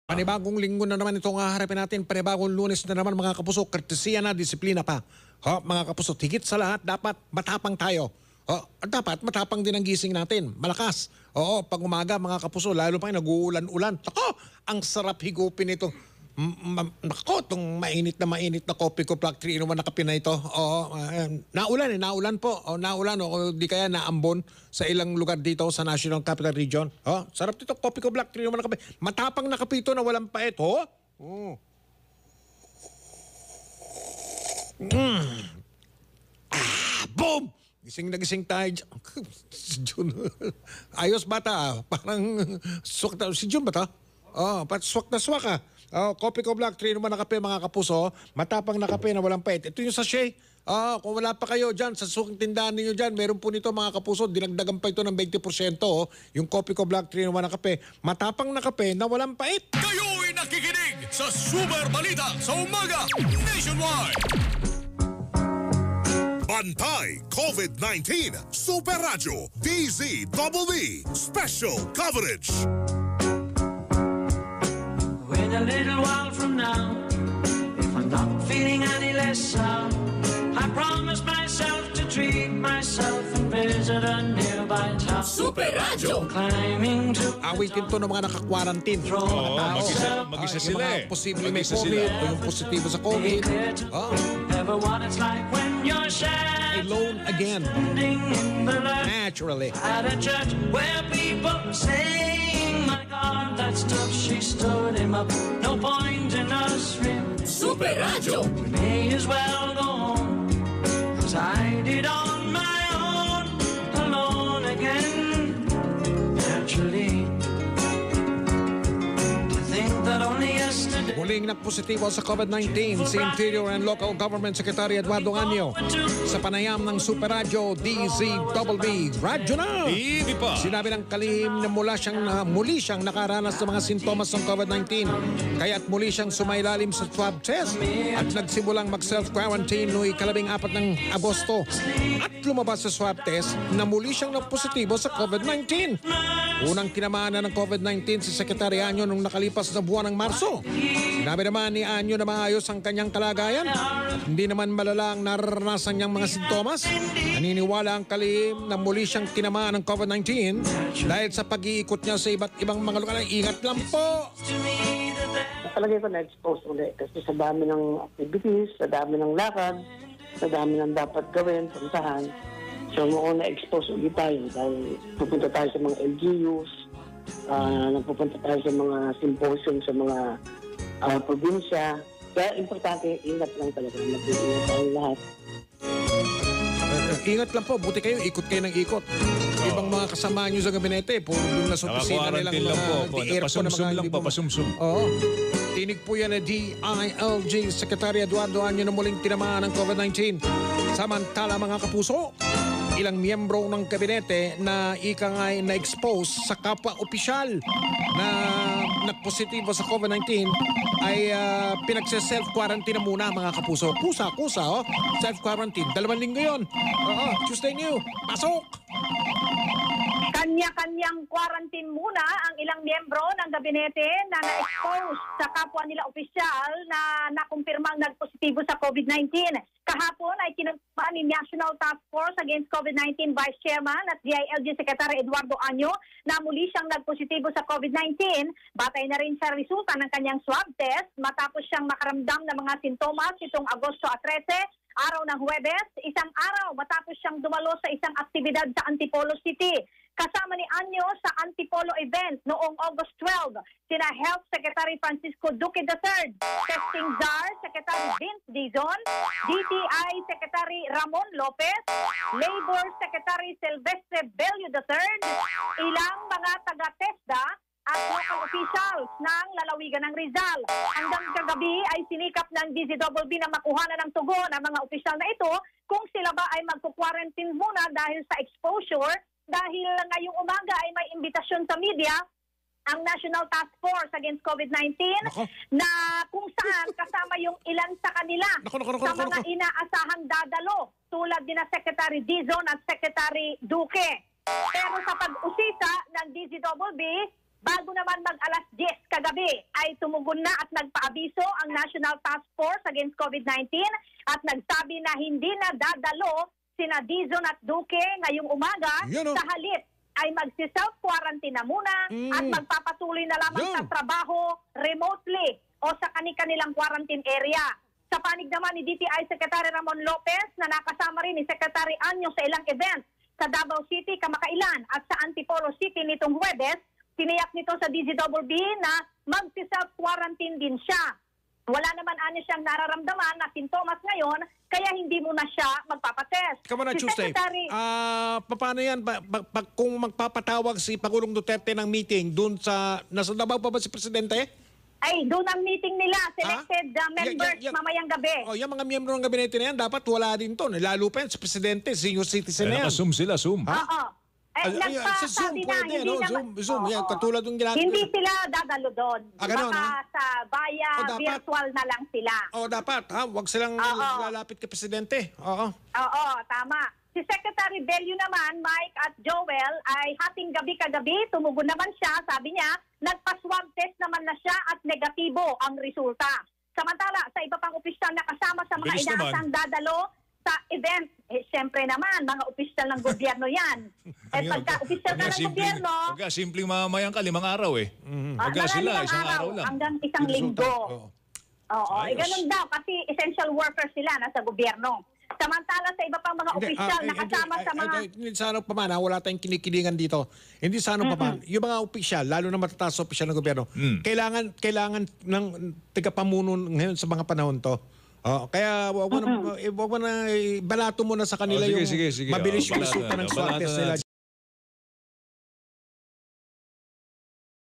Panibagong linggo na naman itong haharapin natin. Panibagong Lunes na naman mga kapuso. Kortesiya na, disiplina pa. Mga kapuso, higit sa lahat, dapat matapang tayo. Dapat matapang din ang gising natin. Malakas. Pag umaga mga kapuso, lalo pa nag-uulan-ulan. Ang sarap higupin ito. Itong mainit na kopi ko, Black 3-in-1 na kape na ito. Naulan po. Naulan o di kaya naambon sa ilang lugar dito sa National Capital Region. Sarap dito, kopi ko, Black 3-in-1 na kape. Matapang na kape ito na walang pait. Boom! Gising na gising tayo. Si Jun. Ayos bata. Parang swak na. Si Jun ba ito? Swak na swak ah. Kopi ko, Black 3-in-1 na kape mga kapuso. Matapang na kape na walang pait. Ito yung sachet. Kung wala pa kayo dyan, sa suking tindahan ninyo dyan, meron po nito mga kapuso. Dinagdagan pa ito ng 20%. Yung Kopi ko, Black 3-in-1 na kape. Matapang na kape na walang pait. Kayo'y nakikinig sa Super Balita sa Umaga Nationwide. Bantay COVID-19 Super Radio DZBB Special Coverage. A little while from now, if I'm not feeling any less sound, I promise myself to treat myself and visit a nearby town. Super Radio. Climbing to Awitin to ng mga naka-quarantine. Mag-isa sila eh. Posible may COVID o yung positibo sa COVID. ever what it's like when you're Alone again. in the light Naturally. at a church where people sing, my God, that stuff, she stood him up. No point in us really. Super Radio. We may as well go home, 'cause I did on my own, alone again. Naturally, to think that only yesterday Muling nagpositibo sa COVID-19 si Interior and Local Government Secretary Eduardo Anyo sa panayam ng Super Radio DZBB. Radyo na! Hindi pa. Sinabi ng kalihim na muli siyang nakaranas ng mga sintomas ng COVID-19 kaya't muli siyang sumailalim sa swab test at nagsimulang mag-self-quarantine noong 14 ng Agosto at lumabas sa swab test na muli siyang nagpositibo sa COVID-19. Unang tinamaan na ng COVID-19 si Secretary Anyo nung nakalipas na buwan ng Marso. Sinabi naman ni Anyo na maayos ang kanyang kalagayan. Hindi naman malala ang nararanasan niyang mga sintomas. Naniniwala ang kalihim na muli siyang tinamaan ng COVID-19 dahil sa pag-iikot niya sa iba't ibang mga lugar. Ingat lang po! Palagay ko na-expose ulit kasi sa dami ng activities, sa dami ng lakad, sa dami ng dapat gawin, puntahan. So mukhang na-expose ulit tayo dahil pupunta tayo sa mga LGUs, nagpupunta tayo sa mga symposium sa mga probinsya. Kaya importante, ingat lang talaga. Mag-iingat tayong lahat. Ingat lang po, buti kayo, ikot kayo ng ikot. Ibang mga kasama nyo sa gabinete, puro doon na sa opisina nilang Naka-quarantine lang po. Pasumsum lang po, pasumsum. Oo. Tinig po yan na DILG Secretary Eduardo Anyo na muling tinamaan ng COVID-19. Samantala mga kapuso, ilang miyembro ng kabinete na ika nga na-expose sa kapwa opisyal na nagpositibo sa COVID-19 ay pinagse-self-quarantine na muna mga kapuso. Kusa, self-quarantine. 2 linggo yun. Tuesday new. Pasok! Kanya-kanyang quarantine muna ang ilang miyembro ng gabinete na na-expose sa kapwa nila opisyal na nakumpirmang nagpositibo sa COVID-19. Kahapon ay kinagpa ni National Task Force Against COVID-19 Vice Chairman at DILG Secretary Eduardo Anyo na muli siyang nagpositibo sa COVID-19. Batay na rin sa resulta ng kanyang swab test matapos siyang makaramdam ng mga sintomas itong Agosto 13, araw ng Huwebes, isang araw matapos siyang dumalo sa isang aktibidad sa Antipolo City. Kasama ni Anyo sa Antipolo event noong August 12, sina Health Secretary Francisco Duque III, Testing Czar Secretary Vince Dizon, DTI Secretary Ramon Lopez, Labor Secretary Silvestre Bello III, ilang mga taga-TESDA at local officials ng lalawigan ng Rizal. Hanggang kagabi ay sinikap ng DZBB na makuhanan ng tugon ang mga opisyal na ito kung sila ba ay magpo-quarantine muna dahil sa exposure. Dahil ngayong umaga ay may imbitasyon sa media ang National Task Force Against COVID-19 na kung saan kasama yung ilan sa kanila sa mga inaasahang dadalo tulad ni na Secretary Dizon at Secretary Duque. Pero sa pag-usisa ng DZBB, Bago naman mag-alas 10 kagabi ay tumugon na at nagpaabiso ang National Task Force Against COVID-19 at nagsabi na hindi na dadalo sina Dizon at Duque ngayong umaga. Yan, oh. Sa halip ay magsi-self-quarantine na muna at magpapatuloy na lamang Yan. sa trabaho remotely o sa kanilang quarantine area. Sa panig naman ni DTI Secretary Ramon Lopez na nakasama rin ni Secretary Anyo sa ilang events sa Davao City kamakailan at sa Antipolo City nitong Huwebes, tiniyak nito sa DZBB na magsi-self-quarantine din siya. Wala naman ani siyang nararamdaman na sintomas ngayon, kaya hindi muna siya magpapatest. Come on, Si Tuesday. Secretary, Paano yan? Kung magpapatawag si Pangulong Duterte ng meeting, doon sa... Nasa Davao pa ba si Presidente? ay doon ang meeting nila, selected members mamayang gabi. Oh, yung mga miyembro ng gabinete na yan, dapat wala din to. Lalo pa yan, si Presidente, senior citizen na yan. Naka-zoom sila, zoom. Oo. Sa Nagpasabi na, pwede, hindi no? naman. Zoom, yan, Oo. katulad ng ginagawa. Hindi sila dadalo doon. Ganun, Baka ha? sa via dapat. virtual na lang sila. Oh, dapat, ha? Huwag silang Oo. lalapit kay Presidente. Oo. Oo, tama. Si Secretary Bello naman, Mike at Joel, ay hating gabi kagabi, tumugon naman siya, sabi niya, nagpa-swab test naman na siya at negatibo ang resulta. Samantala, sa iba pang opisyal na kasama sa mga Bilis naman. inaasang dadalo sa event, siyempre naman, mga opisyal ng gobyerno yan. Ano Pagka opisyal ka ng gobyerno, Pagka simpleng mamamayang ka, 5 araw eh. Pagka mga sila, limang isang araw araw lang. hanggang isang linggo. Oo. Oo, Ayos. ganun daw kasi essential workers sila nasa gobyerno. Samantala sa iba pang mga opisyal na kasama sa mga... Hindi sana pa man, wala tayong kinikilingan dito. Hindi sana pa man. Yung mga opisyal, lalo na matataas na opisyal ng gobyerno, kailangan ng tigapamuno ngayon sa mga panahon to. Oh, kaya wag mo na balato mo na sa kanila Oh, sige, yung sige. mabilis yung Balata resulta ng na, swab balata test na. nila.